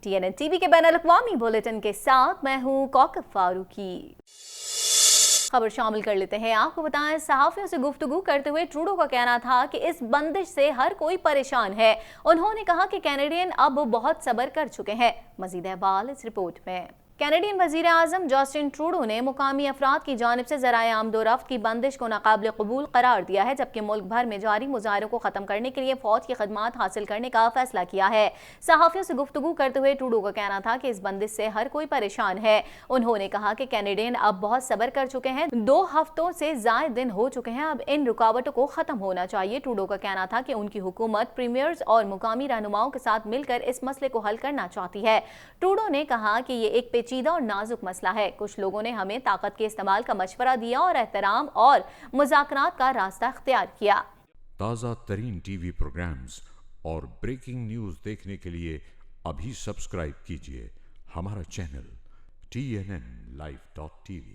TNN TV के बैनुल-अक़वामी bulletin के साथ मैं हूँ कौकब फारूकी। खबर शामिल कर लेते हैं। आपको बताएं, सहाफ़ियों से गुफ्तगू करते हुए ट्रूडो का कहना था कि इस बंदिश से हर कोई परेशान है। उन्होंने कहा कि कैनेडियन अब बहुत सब्र कर चुके हैं। मज़ीद अहवाल इस रिपोर्ट में। कैनेडियन वज़ीर आज़म जस्टिन ट्रूडो ने मुकामी अफराद की जानिब से ज़राए आमदोरफ्त की बंदिश को नाकाबिल कबूल करार दिया है, जबकि मुल्क भर में जारी मुजाहरों को ख़त्म करने के लिए फ़ौज की खदमात हासिल करने का फैसला किया है। सहाफ़ियों से गुफ्तगू करते हुए ट्रूडो का कहना था कि इस बंदिश से हर कोई परेशान है। उन्होंने कहा कि कैनेडियन अब बहुत सब्र कर चुके हैं। 2 हफ्तों से ज़ायद दिन हो चुके हैं, अब इन रुकावटों को ख़त्म होना चाहिए। ट्रूडो का कहना था कि उनकी हुकूमत प्रीमियर्स और मुकामी रहनुमाओं के साथ मिलकर इस मसले को हल करना चाहती है। ट्रूडो ने कहा कि ये एक पेचीदा और नाजुक मसला है। कुछ लोगों ने हमें ताकत के इस्तेमाल का मशवरा दिया और एहतराम और मुज़ाकरात का रास्ता इख्तियार किया। ताज़ा तरीन टीवी प्रोग्राम्स और ब्रेकिंग न्यूज़ देखने के लिए अभी सब्सक्राइब कीजिए हमारा चैनल TNNlive.tv।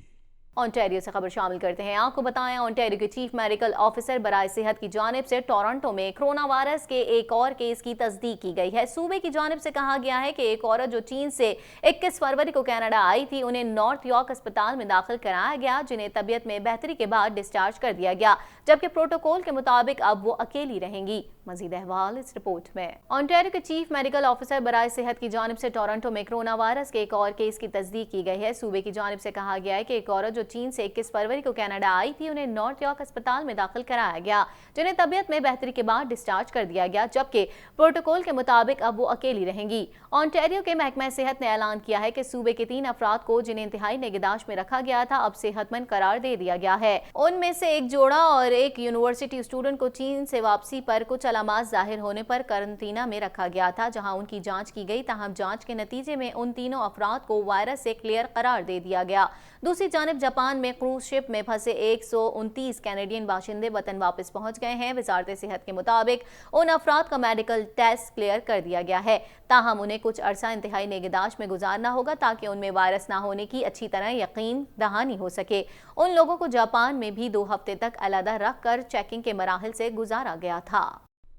ऑन्टेरियो से खबर शामिल करते हैं। आपको बताएं, ऑन्टेरियो के चीफ मेडिकल ऑफिसर बराए सेहत की जानिब से टोरंटो में कोरोना वायरस के एक और केस की तस्दीक की गई है। सूबे की जानिब से कहा गया है कि एक औरत जो चीन से 21 फरवरी को कनाडा आई थी, उन्हें नॉर्थ यॉर्क अस्पताल में दाखिल कराया गया, जिन्हें तबीयत में बेहतरी के बाद डिस्चार्ज कर दिया गया, जबकि प्रोटोकॉल के मुताबिक अब वो अकेली रहेंगी। मजीद अहवाल इस रिपोर्ट में। ऑन्टेरियो के चीफ मेडिकल ऑफिसर बराए सेहत की जानिब से टोरंटो में कोरोना वायरस के एक और केस की तस्दीक की गई है। सूबे की जानिब से कहा गया है कि एक औरत जो चीन से 21 फरवरी को कनाडा आई थी, उन्हें नॉर्थ यॉर्क अस्पताल में दाखिल कराया गया, जिन्हें तबीयत में बेहतरी के बाद डिस्चार्ज कर दिया गया, जबकि प्रोटोकॉल के मुताबिक अब वो अकेली रहेंगी। ऑन्टेरियो के महकमा सेहत ने ऐलान किया है कि सूबे के 3 अफराद को, जिन्हें इंतहाई निगहदाश्त में रखा गया था, अब सेहतमंद करार दे दिया गया है। उनमें से एक जोड़ा और एक यूनिवर्सिटी स्टूडेंट को चीन से वापसी पर कुछ अलामात जाहिर होने पर करंटीना में रखा गया था, जहां उनकी जांच की गई। ताहम जांच के नतीजे में उन तीनों अफराद को वायरस से क्लियर करार दे दिया गया। दूसरी जानिब जापान में क्रूज शिप में फंसे 129 कैनेडियन बाशिंदे वतन वापस पहुंच गए हैं। वजारत सेहत के मुताबिक उन अफराद का मेडिकल टेस्ट क्लियर कर दिया गया है। ताहम उन्हें कुछ अरसा इंतहाई निगहदाश्त में गुजारना होगा ताकि उनमें वायरस न होने की अच्छी तरह यकीन दहानी हो सके। उन लोगों को जापान में भी 2 हफ्ते तक अलहदा रख कर चेकिंग के मराहल से गुजारा गया था।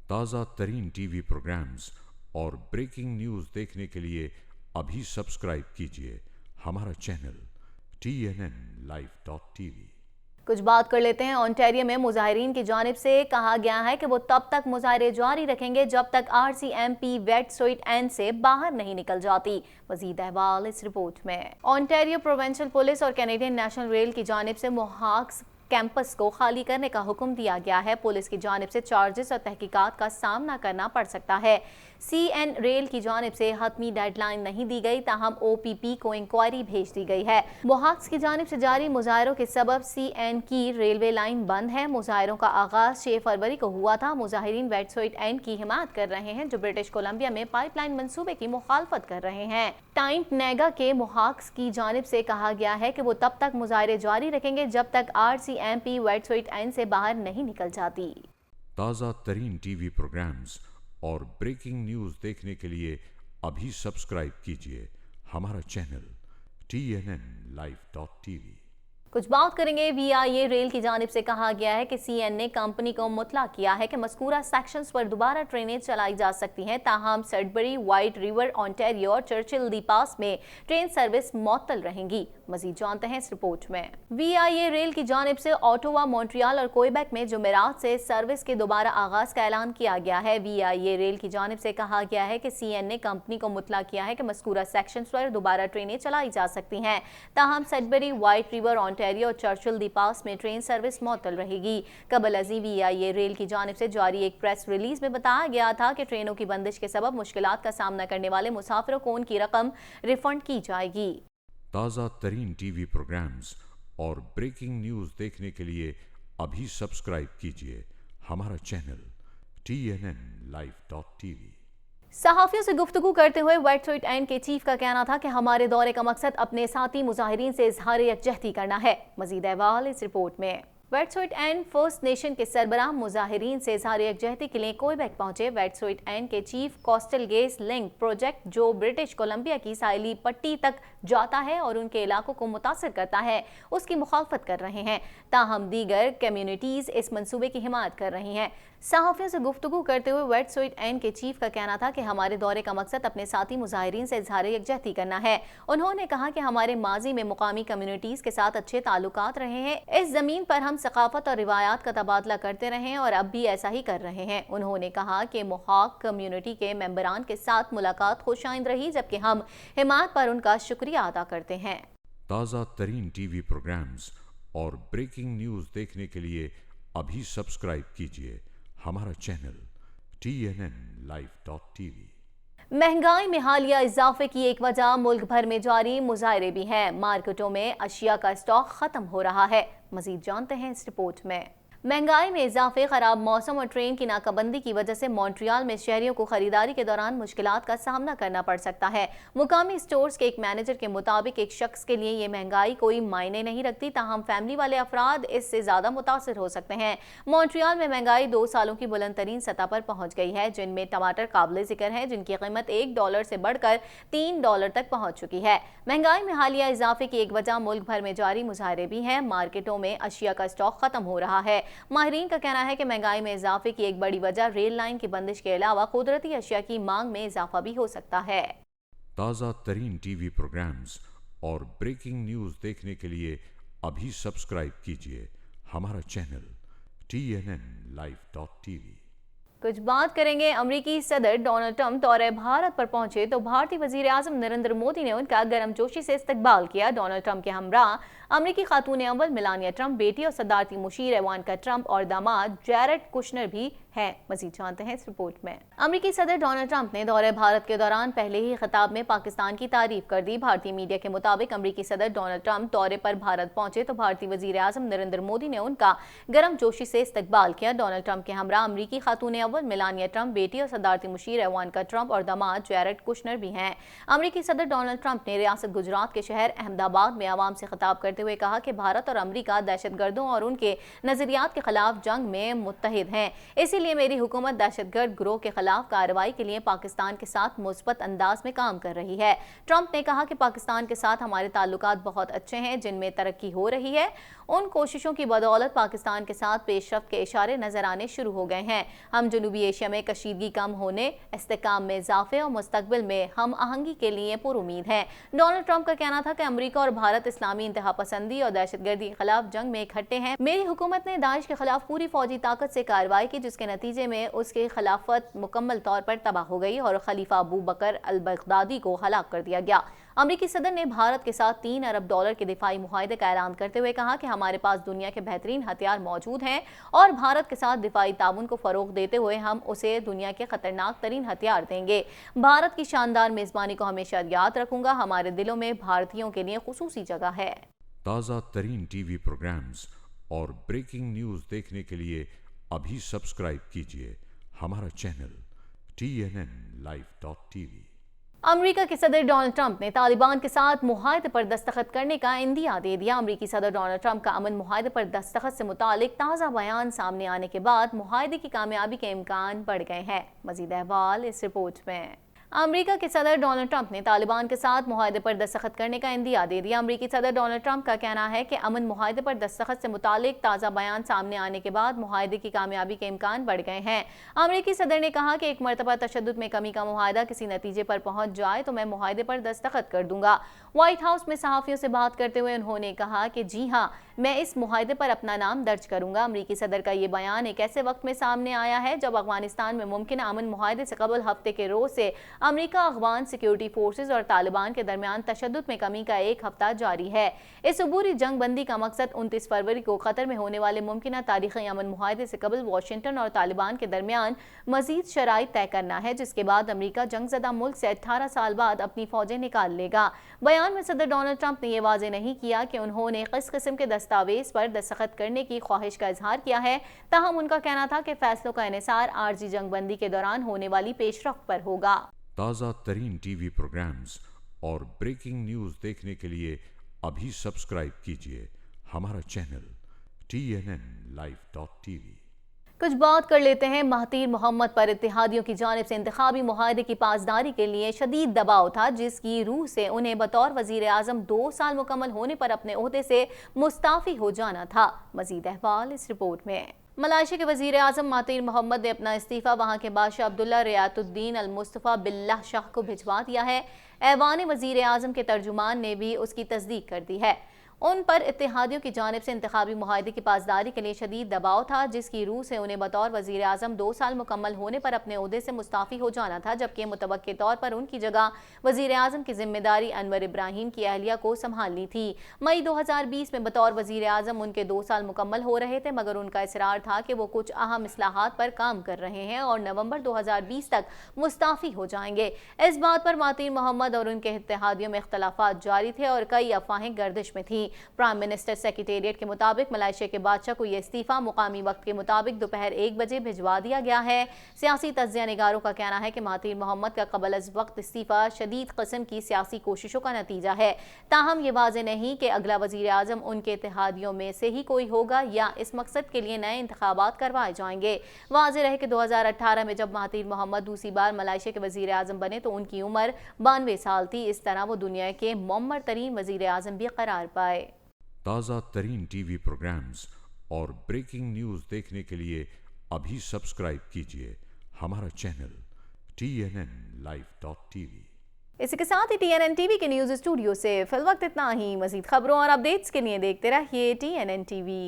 ताज़ा तरीन टीवी प्रोग्राम्स और ब्रेकिंग न्यूज़ देखने के लिए अभी सब्सक्राइब कीजिए हमारा चैनल TNNlive.tv। कुछ बात कर लेते हैं। ऑन्टेरियो में मुजाहिरीन की जानिब से कहा गया है कि वो तब तक मुजाहरे जारी रखेंगे जब तक RCMP वेटसुइट-एन से बाहर नहीं निकल जाती। मजीद अहवाल इस रिपोर्ट में। ऑन्टेरियो प्रोविंशियल पुलिस और कैनेडियन नेशनल रेल की जानिब से मोहाक्स कैंपस को खाली करने का हुक्म दिया गया है। पुलिस की जानिब से चार्जेस और तहकीकात का सामना करना पड़ सकता है। CN रेल की जानिब से हतमी डेडलाइन नहीं दी गई, ताहम OPP को इंक्वायरी भेज दी गई है। मोहाक्स की जानिब से जारी मुजाहरों के सबब CN की रेलवे लाइन बंद है। मुजाहरों का आगाज 6 फरवरी को हुआ था। मुजाहिरीन वेटसुइट-एन की हिमायत कर रहे हैं, जो ब्रिटिश कोलंबिया में पाइपलाइन मंसूबे की मुखालफत कर रहे हैं। टाइम्पनेगा के मोहाक्स की जानिब से कहा गया है कि वो तब तक मुजाहरे जारी रखेंगे जब तक RCMP वेटसुइट-एन से बाहर नहीं निकल जाती। ताज़ा तरीन टीवी प्रोग्राम्स और ब्रेकिंग न्यूज़ देखने के लिए अभी सब्सक्राइब कीजिए हमारा चैनल TNNlive.tv। कुछ बात करेंगे VIA रेल की जानिब से कहा गया है कि CN ने कंपनी को मुतला किया है कि मज़कूरा सेक्शंस पर दोबारा ट्रेनें चलाई जा सकती हैं। ताहम सडबरी, वाइट रिवर, ऑन्टेरियो और चर्चिल दी पास में ट्रेन सर्विस मुअत्तल रहेंगी। मजीद जानते हैं इस रिपोर्ट में। VIA रेल की जानिब से ऑटोवा, मॉन्ट्रियल और कोयबेक में जुमेरात से सर्विस के दोबारा आगाज का ऐलान किया गया है। VIA रेल की जानिब से कहा गया है कि CN ने कंपनी को मुतला किया है कि मज़कूरा सेक्शंस पर दोबारा ट्रेनें चलाई जा सकती हैं। ताहम सडबरी, वाइट रिवर, ऑन्टेरियो और चर्चिल दी पास में ट्रेन सर्विस मुअत्तल रहेगी। कबल अज़ीं VIA रेल की जानिब से जारी एक प्रेस रिलीज में बताया गया था कि ट्रेनों की बंदिश के सबब मुश्किलात का सामना करने वाले मुसाफिरों को उनकी रकम रिफंड की जाएगी। ताज़ा तरीन टीवी प्रोग्राम्स और ब्रेकिंग न्यूज़ देखने के लिए अभी सब्सक्राइब कीजिए हमारा चैनल TNNlive.tv। सहाफ़ियों से गुफ्तगू करते हुए वेटसुइट-एन के चीफ का कहना था कि हमारे दौरे का मकसद अपने साथी मुजाहिरीन से इजहार यकजहती करना है। मजीद अहवाल इस रिपोर्ट में। वेटसुइट एंड फर्स्ट नेशन के सरबराह मुजाहिरीन से इजहार यकजहती के लिए क्वेबेक पहुंचे। वेटसुइट एंड के chief Coastal Gas Link project जो ब्रिटिश कोलंबिया की साहिली पट्टी तक जाता है और उनके इलाकों को मुतासर करता है, उसकी मुखालफत कर रहे हैं। ताहम दीगर कम्युनिटीज इस मंसूबे की हिमायत कर रही हैं। सहाफियों से गुफ्तगू करते हुए वेटसुइट एंड के चीफ का कहना था कि हमारे दौरे का मकसद अपने साथी मुजाहिरीन से इजहार यकजहती करना है। उन्होंने कहा कि हमारे माजी में मुकामी कम्युनिटीज के साथ अच्छे ताल्लुकात रहे हैं। इस जमीन पर हम सकाफत और रिवायात का तबादला करते रहे हैं और अब भी ऐसा ही कर रहे हैं। उन्होंने कहा कि मोहाक कम्युनिटी के मेंबरान के साथ मुलाकात खुशाइंद रही, जबकि हम हिमायत पर उनका शुक्रिया अदा करते हैं। ताज़ा तरीन टीवी प्रोग्राम्स और ब्रेकिंग न्यूज़ देखने के लिए अभी सब्सक्राइब कीजिए हमारा चैनल TNNlive.tv। महंगाई में हालिया इजाफे की एक वजह मुल्क भर में जारी मुजाहरे भी हैं। मार्केटों में अशिया का स्टॉक खत्म हो रहा है। मजीद जानते हैं इस रिपोर्ट में। महंगाई में इजाफे, खराब मौसम और ट्रेन की नाकाबंदी की वजह से मॉन्ट्रियल में शहरियों को खरीदारी के दौरान मुश्किलात का सामना करना पड़ सकता है। मुकामी स्टोर्स के एक मैनेजर के मुताबिक एक शख्स के लिए ये महंगाई कोई मायने नहीं रखती, ताहम फैमिली वाले अफराद इससे ज्यादा मुतासर हो सकते हैं। मॉन्ट्रियल में महंगाई 2 सालों की बुलंद तरीन सतह पर पहुंच गई है, जिनमें टमाटर काबिल जिक्र है, जिनकी कीमत $1 से बढ़कर $3 तक पहुंच चुकी है। महंगाई में हालिया इजाफे की एक वजह मुल्क भर में जारी मुजाहरे भी हैं। मार्केटों में अशिया का स्टॉक खत्म हो रहा है। माहिरीन का कहना है कि महंगाई में इजाफे की एक बड़ी वजह रेल लाइन की बंदिश के अलावा कुदरती अशिया की मांग में इजाफा भी हो सकता है। ताज़ा तरीन टीवी प्रोग्राम्स और ब्रेकिंग न्यूज़ देखने के लिए अभी सब्सक्राइब कीजिए हमारा चैनल TNNlive.tv। कुछ बात करेंगे अमरीकी सदर डोनाल्ड ट्रंप दौरे भारत पर पहुंचे तो भारतीय वजीर आजम नरेंद्र मोदी ने उनका गर्मजोशी से इस्तकबाल किया। डोनाल्ड ट्रंप के हमरा अमरीकी खातून अव्वल मेलानिया ट्रंप, बेटी और सदारती मुशीर इवानका ट्रंप और दामाद जैरेड कुशनर भी हैं। मजीद जानते हैं इस रिपोर्ट में। अमरीकी सदर डोनाल्ड ट्रंप ने दौरे भारत के दौरान पहले ही खिताब में पाकिस्तान की तारीफ कर दी। भारतीय मीडिया के मुताबिक अमरीकी सदर डोनाल्ड ट्रंप दौरे पर भारत पहुंचे तो भारतीय वजीर आजम नरेंद्र मोदी ने उनका गर्मजोशी से इस्तकबाल किया। डोनाल्ड ट्रंप के हमरा अमरीकी खातून अव्वल मेलानिया ट्रंप, बेटी और सदारती मुशीर इवानका ट्रंप और दामाद जैरेड कुशनर भी हैं। अमरीकी सदर डोनाल्ड ट्रंप ने रियासत गुजरात के शहर अहमदाबाद में आवाम से खिताब करते हुए कहा कि भारत और अमरीका दहशतगर्दों और उनके नजरियात के खिलाफ जंग में मुत्तहिद हैं। इसीलिए मेरी हुकूमत दहशतगर्द गिरोह के खिलाफ कार्रवाई के लिए पाकिस्तान के साथ मुस्बत अंदाज में काम कर रही है। ट्रंप ने कहा कि पाकिस्तान के साथ हमारे ताल्लुकात बहुत अच्छे हैं, जिनमें तरक्की हो रही है। उन कोशिशों की बदौलत पाकिस्तान के साथ पेशरफ्त के इशारे नजर आने शुरू हो गए हैं। हम जनूबी एशिया में कशीदगी कम होने, इस्तेकाम में इजाफे और मुस्तकबिल में हम आहंगी के लिए पुरुमीद हैं। डोनाल्ड ट्रंप का कहना था कि अमरीका और भारत इस्लामी इंतहा पसंदी और दहशतगर्दी के खिलाफ जंग में इकट्ठे हैं। मेरी हुकूमत ने दाइश के खिलाफ पूरी फौजी ताकत से कार्रवाई की, जिसके नतीजे में उसकी खिलाफत मुकम्मल तौर पर तबाह हो गई और खलीफा अबू बकर अल बगदादी को हलाक कर दिया गया। अमरीकी सदर ने भारत के साथ $3 अरब के दिफाई मुआहदे का ऐलान करते हुए कहा कि हमारे पास दुनिया के बेहतरीन हथियार मौजूद हैं और भारत के साथ दिफाई ताउन को फरोग देते हुए हम उसे दुनिया के खतरनाक तरीन हथियार देंगे। भारत की शानदार मेजबानी को हमेशा याद रखूंगा। हमारे दिलों में भारतीयों के लिए खुसूसी जगह है। ताज़ा तरीन टीवी प्रोग्राम्स और ब्रेकिंग न्यूज़ देखने के लिए अभी सब्सक्राइब कीजिए हमारा चैनल TNNlive.tv। अमेरिका के सदर डोनाल्ड ट्रंप ने तालिबान के साथ मुआहदे पर दस्तखत करने का इंदिया दे दिया। अमेरिकी सदर डोनाल्ड ट्रंप का अमन मुआहदे पर दस्तखत से मुतालिक ताज़ा बयान सामने आने के बाद मुआहदे की कामयाबी के इम्कान बढ़ गए हैं। मजीद अहवाल इस रिपोर्ट में। अमेरिका के सदर डोनाल्ड ट्रंप ने तालिबान के साथ मुआहदे पर दस्तखत करने का इंदिया दे दिया। अमेरिकी सदर डोनाल्ड ट्रंप का कहना है कि अमन मुआहदे पर दस्तखत से मुतालिक ताज़ा बयान सामने आने के बाद मुआहदे की कामयाबी के इम्कान बढ़ गए हैं। अमेरिकी सदर ने कहा कि एक मरतबा तशद्दुद में कमी का मुआहदा किसी नतीजे पर पहुंच जाए तो मैं मुआहदे पर दस्तखत कर दूंगा। व्हाइट हाउस में सहाफ़ियों से बात करते हुए उन्होंने कहा कि जी हाँ, मैं इस मुआहदे पर अपना नाम दर्ज करूंगा। अमेरिकी सदर का ये बयान एक ऐसे वक्त में सामने आया है जब अफगानिस्तान में मुमकिन अमन मुआहदे से कबल हफ्ते के रोज से अमेरिका, अफगान सिक्योरिटी फोर्सेज और तालिबान के दरमियान तशद्दुद में कमी का एक हफ्ता जारी है। इस अबूरी जंग बंदी का मकसद 29 फरवरी को कतर में होने वाले मुमकिन तारीखी अमन मुआहदे से कबल वाशिंगटन और तालिबान के दरमियान मजीद शराइत तय करना है, जिसके बाद अमेरिका जंगज़दा मुल्क से 18 साल बाद अपनी फौजें निकाल लेगा। बयान में सदर डोनाल्ड ट्रंप ने यह वाज़ेह नहीं किया कि उन्होंने किस किस्म के दस्तावेज पर दस्तखत करने की ख्वाहिश का इजहार किया है। ताहम उनका कहना था कि फैसलों का इन्हिसार आर्जी जंग बंदी के दौरान होने वाली पेशरफ्त पर होगा। ताज़ा तरीन टीवी प्रोग्राम्स और ब्रेकिंग न्यूज़ देखने के लिए अभी सब्सक्राइब कीजिए हमारा चैनल TNNlive.tv। कुछ बात कर लेते हैं महातीर मोहम्मद पर। इत्तेहादियों की जानिब से इंतखाबी मुआहदे की पासदारी के लिए शदीद दबाव था, जिसकी रूह से उन्हें बतौर वजीर आजम 2 साल मुकम्मल होने पर अपने ओहदे से मुस्ताफी हो जाना था। मजीद अहवाल इस रिपोर्ट में। मलाइशिया के वजीर आजम महातीर मोहम्मद ने अपना इस्तीफा वहाँ के बादशाह अब्दुल्ला रियातुद्दीन अल मुस्तफ़ा बिल्लाह शाह को भिजवा दिया है। ऐवान वजीर आजम के तर्जुमान ने भी उसकी तस्दीक कर दी है। उन पर इत्तेहादियों की जानिब से इंतखाबी मुआहदे की पासदारी के लिए शदीद दबाव था, जिसकी रूह से उन्हें बतौर वजीर आजम 2 साल मुकम्मल होने पर अपने ओहदे से मुस्ताफ़ी हो जाना था, जबकि मुतवक्के तौर पर उनकी जगह वजीर आजम की जिम्मेदारी अनवर इब्राहिम की अहलिया को संभालनी थी। मई 2020 में बतौर वजीर आजम उनके 2 साल मुकम्मल हो रहे थे, मगर उनका इसरार था कि वो कुछ अहम इस्लाहात पर काम कर रहे हैं और नवंबर 2020 तक मुस्ताफ़ी हो जाएंगे। इस बात पर महातीर मोहम्मद और उनके इत्तेहादियों में इख्तलाफात जारी थे और कई अफवाहें गर्दिश में थी। प्राइम मिनिस्टर सेक्रेटेरिएट के मुताबिक मलाइशिया के बादशाह को यह इस्तीफा मुकामी वक्त के मुताबिक दोपहर 1 बजे भिजवा दिया गया है। सियासी तज्जिया निगारों का कहना है कि महातीर मोहम्मद का कबल अज वक्त इस्तीफा शदीद किस्म की सियासी कोशिशों का नतीजा है। ताहम ये वाज़ेह नहीं कि अगला वजीर आजम उनके इत्तेहादियों में से ही कोई होगा या इस मकसद के लिए नए इंतखाबात करवाए जाएंगे। वाज़ेह रहे कि 2018 में जब महातीर मोहम्मद दूसरी बार मलाइशिया के वजीर आजम बने तो उनकी उम्र 92 साल थी। इस तरह वो दुनिया के मुअम्मर तरीन वजीर आजम भी करार पाए। ताज़ा तरीन टीवी प्रोग्राम्स और ब्रेकिंग न्यूज़ देखने के लिए अभी सब्सक्राइब कीजिए हमारा चैनल TNNlive.tv। इसी के साथ ही TNN टीवी के न्यूज़ स्टूडियो से फिल वक्त इतना ही। मज़ीद खबरों और अपडेट्स के लिए देखते रहिए TNN टीवी।